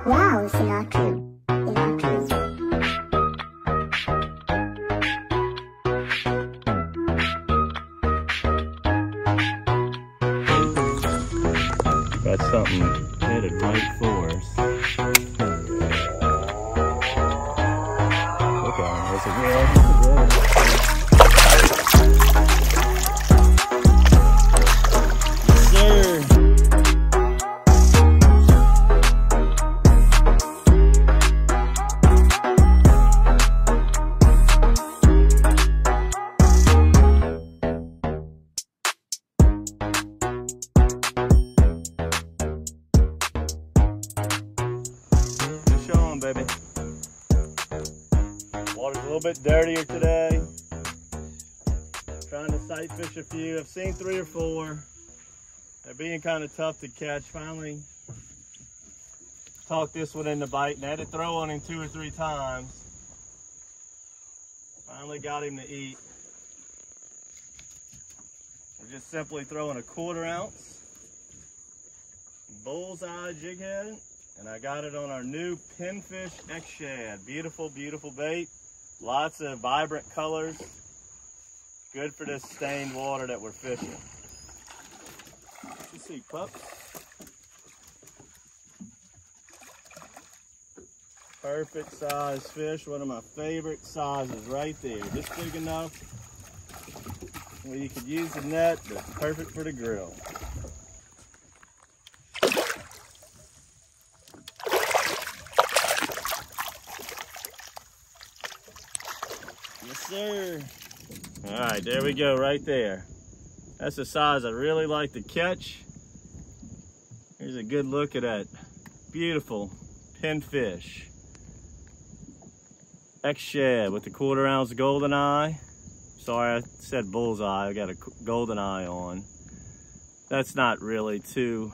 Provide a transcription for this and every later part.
Wow, it's not true. It's not true. Got something headed right for us. Look at him. Is it real? Is it real? Yes, sir. Baby. Water's a little bit dirtier today. Trying to sight fish a few. I've seen 3 or 4. They're being kind of tough to catch. Finally talked this one into bite and I had to throw on him 2 or 3 times. Finally got him to eat. We're just simply throwing a 1/4 ounce bullseye jig head. And I got it on our new Pinfish X-Shad. Beautiful, beautiful bait. Lots of vibrant colors. Good for this stained water that we're fishing. You see pups. Perfect size fish. One of my favorite sizes right there. Just big enough where you could use the net, but perfect for the grill. Yes, sir. All right, there we go, right there. That's the size I really like to catch. Here's a good look at that beautiful pinfish X-Shad with the 1/4 ounce golden eye. Sorry, I said bullseye. I got a golden eye on. That's not really too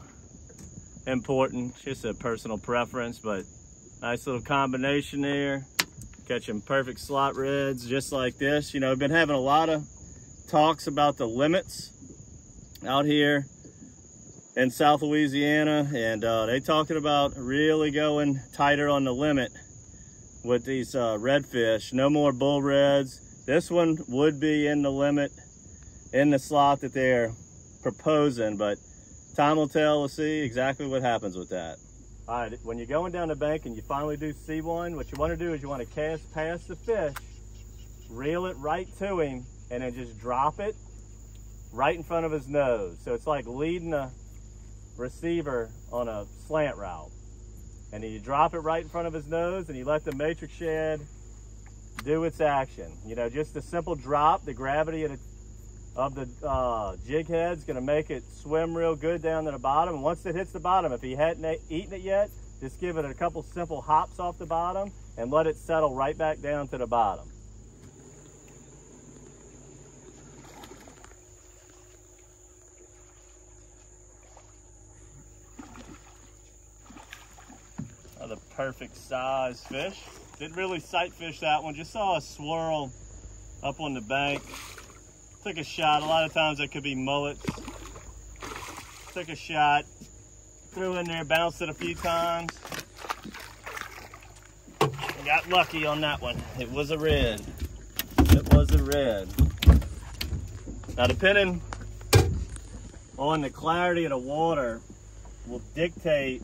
important. Just a personal preference, but nice little combination there. Catching perfect slot reds just like this. You know, I've been having a lot of talks about the limits out here in South Louisiana, and they talking about really going tighter on the limit with these redfish. No more bull reds. This one would be in the limit in the slot that they're proposing, but time will tell. We'll see exactly what happens with that. All right, when you're going down the bank and you finally do see one, what you want to do is you want to cast past the fish, reel it right to him, and then just drop it right in front of his nose. So it's like leading a receiver on a slant route. And then you drop it right in front of his nose and you let the matrix shad do its action. You know, just a simple drop, the gravity of the jig head's gonna make it swim real good down to the bottom. And once it hits the bottom, if he hadn't eaten it yet, just give it a couple simple hops off the bottom and let it settle right back down to the bottom. Another perfect size fish. Didn't really sight fish that one, just saw a swirl up on the bank. Took a shot. A lot of times that could be mullets. Took a shot, threw in there, bounced it a few times. Got lucky on that one. It was a red. It was a red. Now, depending on the clarity of the water will dictate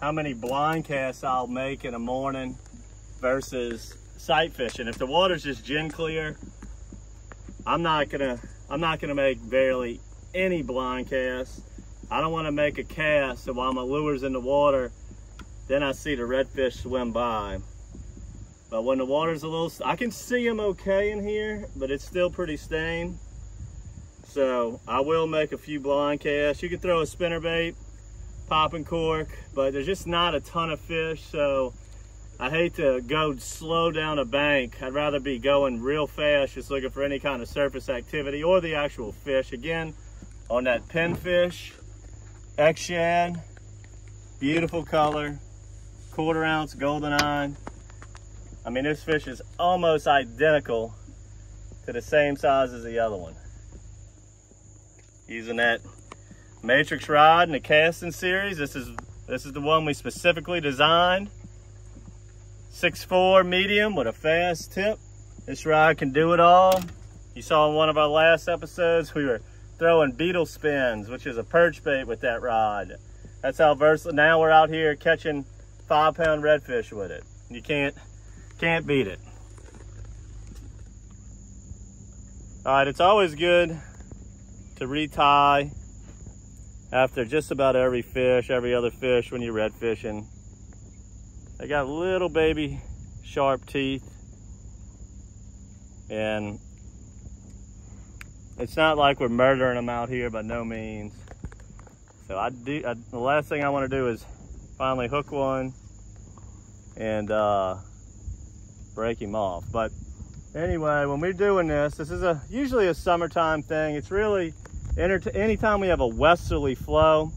how many blind casts I'll make in the morning versus sight fishing. If the water's just gin clear, I'm not gonna make barely any blind casts. I don't want to make a cast so while my lure's in the water, then I see the redfish swim by. But when the water's a little, I can see them okay in here, but it's still pretty stained. So I will make a few blind casts. You can throw a spinnerbait, popping cork, but there's just not a ton of fish, so I hate to go slow down a bank. I'd rather be going real fast, just looking for any kind of surface activity or the actual fish. Again, on that pinfish X-Shad, beautiful color, 1/4 ounce golden eye. I mean, this fish is almost identical to the same size as the other one. Using that matrix rod in the casting series. This is This is the one we specifically designed. 6'4" medium with a fast tip. This rod can do it all. You saw in one of our last episodes, we were throwing beetle spins, which is a perch bait with that rod. That's how versatile. Now we're out here catching 5-pound redfish with it. You can't beat it. All right, it's always good to retie after just about every fish, every other fish when you're red fishing. They got little baby sharp teeth, and it's not like we're murdering them out here, by no means. So the last thing I want to do is finally hook one and break him off. But anyway, when we're doing this is usually a summertime thing. It's really anytime we have a westerly flow.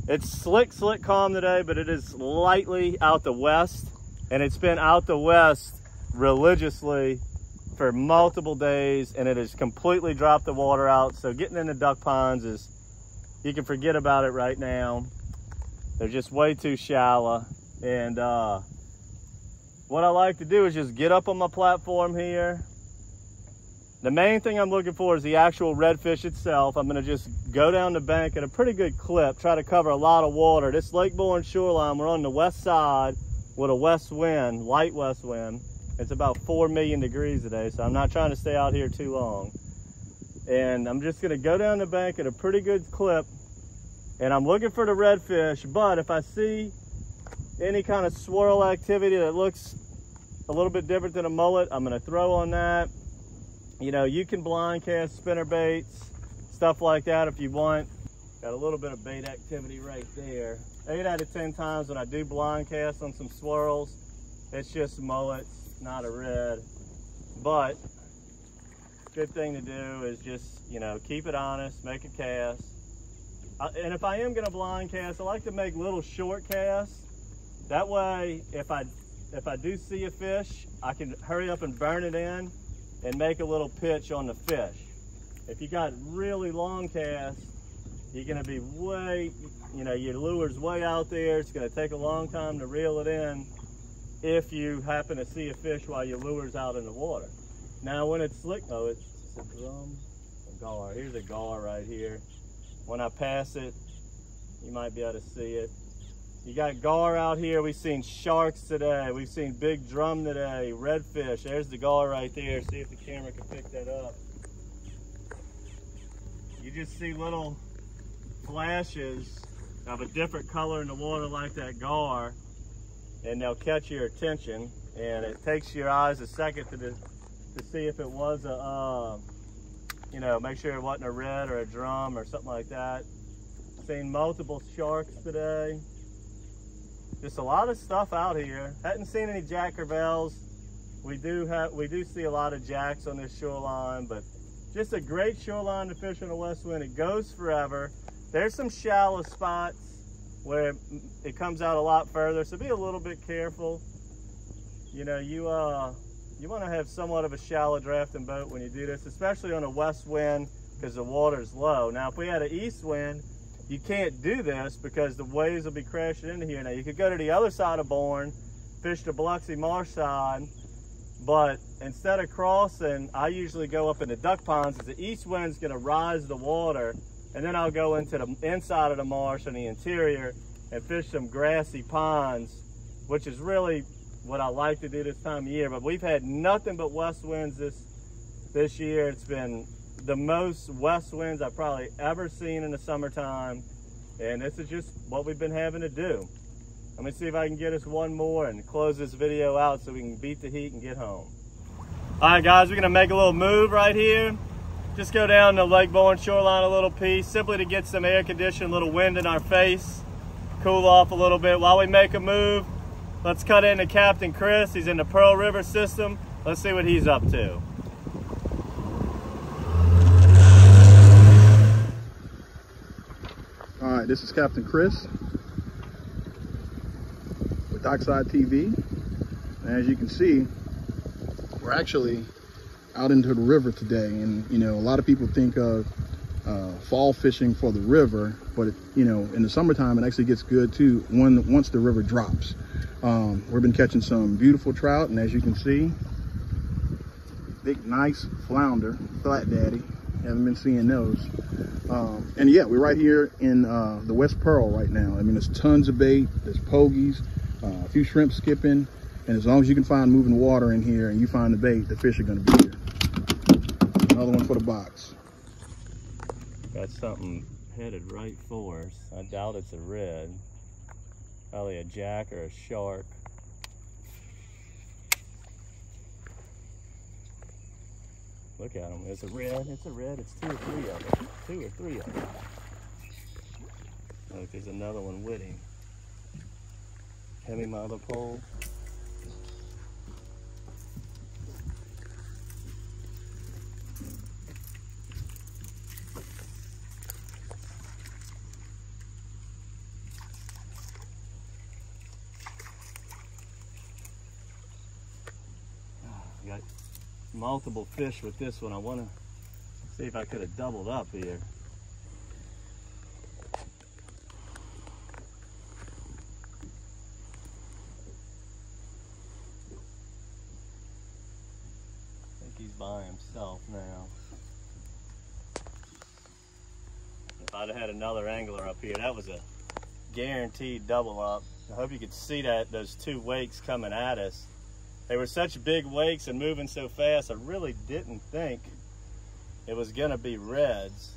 It's slick calm today, but it is lightly out the west, and it's been out the west religiously for multiple days, and it has completely dropped the water out. So getting into duck ponds you can forget about it right now. They're just way too shallow. And what I like to do is just get up on my platform here. The main thing I'm looking for is the actual redfish itself. I'm gonna just go down the bank at a pretty good clip, try to cover a lot of water. This Lake Borgne shoreline, we're on the west side with a west wind, light west wind. It's about 4 million degrees today, so I'm not trying to stay out here too long. And I'm just gonna go down the bank at a pretty good clip, and I'm looking for the redfish, but if I see any kind of swirl activity that looks a little bit different than a mullet, I'm gonna throw on that. You know, you can blind cast spinner baits, stuff like that if you want. Got a little bit of bait activity right there. 8 out of 10 times when I do blind cast on some swirls, it's just mullets, not a red. But good thing to do is just, you know, keep it honest, make a cast. And if I am gonna blind cast, I like to make little short casts. That way, if I do see a fish, I can hurry up and burn it in and make a little pitch on the fish. If you got really long casts, you're gonna be your lure's way out there. It's gonna take a long time to reel it in if you happen to see a fish while your lure's out in the water. Now when it's slick, it's a drum, a gar. Here's a gar right here. When I pass it, you might be able to see it. You got gar out here. We've seen sharks today. We've seen big drum today, redfish. There's the gar right there. See if the camera can pick that up. You just see little flashes of a different color in the water like that gar, and they'll catch your attention. And it takes your eyes a second to see if it was a, make sure it wasn't a red or a drum or something like that. Seen multiple sharks today. Just a lot of stuff out here. Hadn't seen any jack crevalles. We do see a lot of jacks on this shoreline, but just a great shoreline to fish on the west wind. It goes forever. There's some shallow spots where it comes out a lot further, so be a little bit careful. You know, you want to have somewhat of a shallow drafting boat when you do this, especially on a west wind because the water's low. Now, if we had an east wind, you can't do this because the waves will be crashing into here. Now, you could go to the other side of Borgne, fish the Biloxi Marsh side, but instead of crossing, I usually go up in the duck ponds because the east wind's gonna rise the water, and then I'll go into the inside of the marsh in the interior and fish some grassy ponds, which is really what I like to do this time of year. But we've had nothing but west winds this year. It's been the most west winds I've probably ever seen in the summertime, and this is just what we've been having to do. Let me see if I can get us one more and close this video out so we can beat the heat and get home. All right, guys, we're gonna make a little move right here. Just go down the Lake Borgne shoreline a little piece, simply to get some air conditioning, a little wind in our face, cool off a little bit. While we make a move, let's cut into Captain Chris. He's in the Pearl River system. Let's see what he's up to. All right, this is Captain Chris with Dockside TV. And as you can see, we're actually out into the river today. And, you know, a lot of people think of fall fishing for the river, but you know, in the summertime it actually gets good too once the river drops. We've been catching some beautiful trout, and as you can see, big nice flounder, flat daddy. Haven't been seeing those. And yeah, we're right here in the West Pearl right now. I mean, there's tons of bait, there's pogies, a few shrimp skipping, and as long as you can find moving water in here and you find the bait, the fish are gonna be here. Another one for the box. Got something headed right for us. I doubt it's a red. Probably a jack or a shark. Look at them. It's a red. It's a red. It's two or three of them. Two or three of them. Look, there's another one with him. Hand me my other pole. Got multiple fish with this one. I want to see if I could have doubled up here. I think he's by himself now. If I'd have had another angler up here, that was a guaranteed double up. I hope you could see that, those two wakes coming at us. They were such big wakes and moving so fast, I really didn't think it was gonna be reds,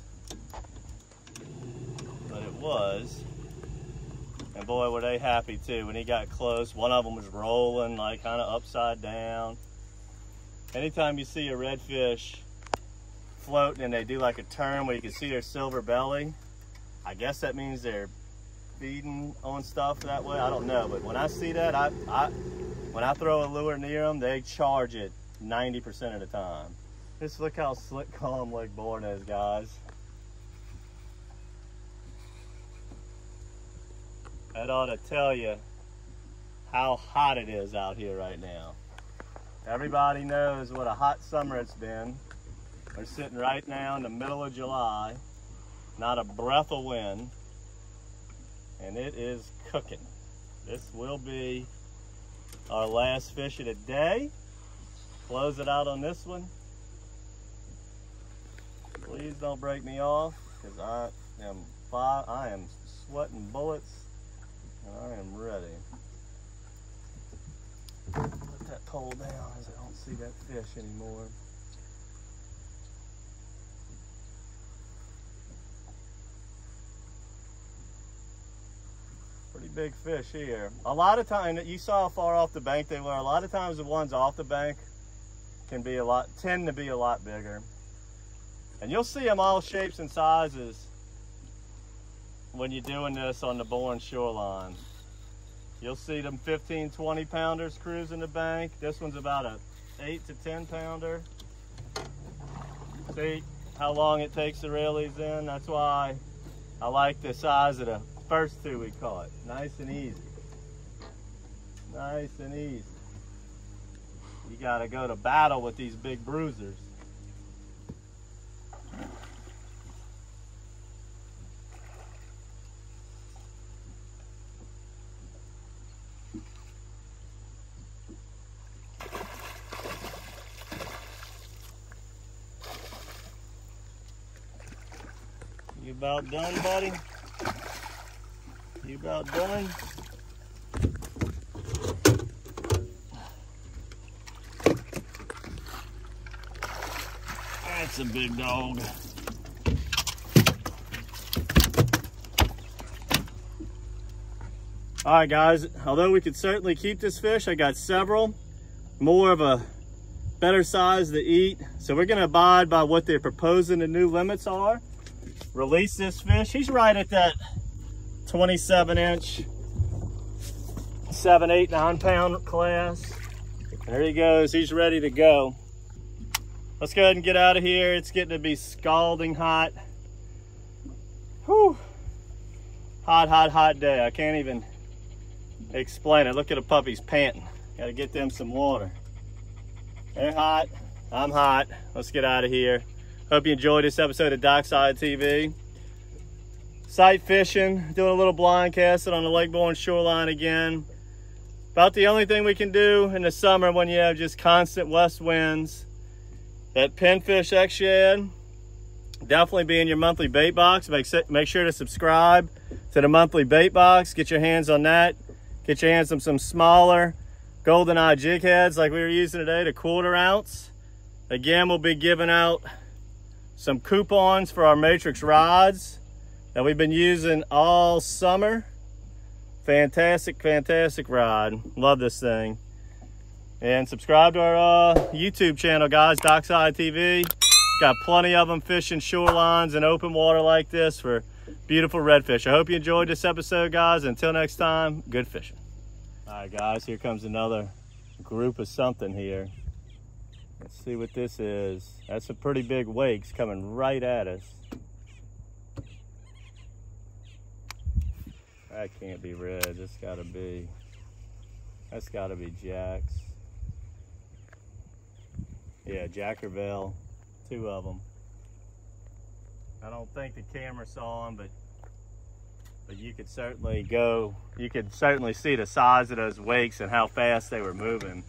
but it was. And boy, were they happy too. When he got close, one of them was rolling like kind of upside down. Anytime you see a redfish floating and they do like a turn where you can see their silver belly, I guess that means they're feeding on stuff that way. I don't know, but when I see that, when I throw a lure near them, they charge it 90% of the time. Just look how slick, calm Lake Borgne is, guys. That ought to tell you how hot it is out here right now. Everybody knows what a hot summer it's been. We're sitting right now in the middle of July, not a breath of wind, and it is cooking. This will be our last fish of the day. Close it out on this one. Please don't break me off, because I am sweating bullets and I am ready. Put that pole down as I don't see that fish anymore. Pretty big fish here. A lot of times, you saw how far off the bank they were. A lot of times the ones off the bank tend to be a lot bigger. And you'll see them all shapes and sizes when you're doing this on the Borgne shoreline. You'll see them 15, 20 pounders cruising the bank. This one's about a 8 to 10 pounder. See how long it takes to reel these in? That's why I like the size of the first two we caught. Nice and easy. Nice and easy. You gotta go to battle with these big bruisers. You about done, buddy? You about done? That's a big dog. All right, guys, although we could certainly keep this fish, I got several more of a better size to eat. So we're gonna abide by what they're proposing the new limits are. Release this fish. He's right at that 27-inch, 7, 8, 9 pound class. There he goes, he's ready to go. Let's go ahead and get out of here. It's getting to be scalding hot. Whew. Hot, hot, hot day. I can't even explain it. Look at the puppies panting. Gotta get them some water. They're hot, I'm hot. Let's get out of here. Hope you enjoyed this episode of Dockside TV. Sight fishing, doing a little blind casting on the Lake Borgne shoreline again. About the only thing we can do in the summer when you have just constant west winds. That Pinfish X-Shad, definitely be in your monthly bait box. Make sure to subscribe to the monthly bait box. Get your hands on that. Get your hands on some smaller GoldenEye jig heads like we were using today, the 1/4 ounce. Again, we'll be giving out some coupons for our Matrix rods that we've been using all summer. Fantastic, fantastic rod. Love this thing. And subscribe to our YouTube channel, guys, Dockside TV. Got plenty of them fishing shorelines and open water like this for beautiful redfish. I hope you enjoyed this episode, guys. Until next time, good fishing. All right, guys, here comes another group of something here. Let's see what this is. That's some pretty big wakes coming right at us. That can't be red. That's gotta be jacks. Yeah, Jackerville, 2 of them. I don't think the camera saw them, but you could certainly see the size of those wakes and how fast they were moving.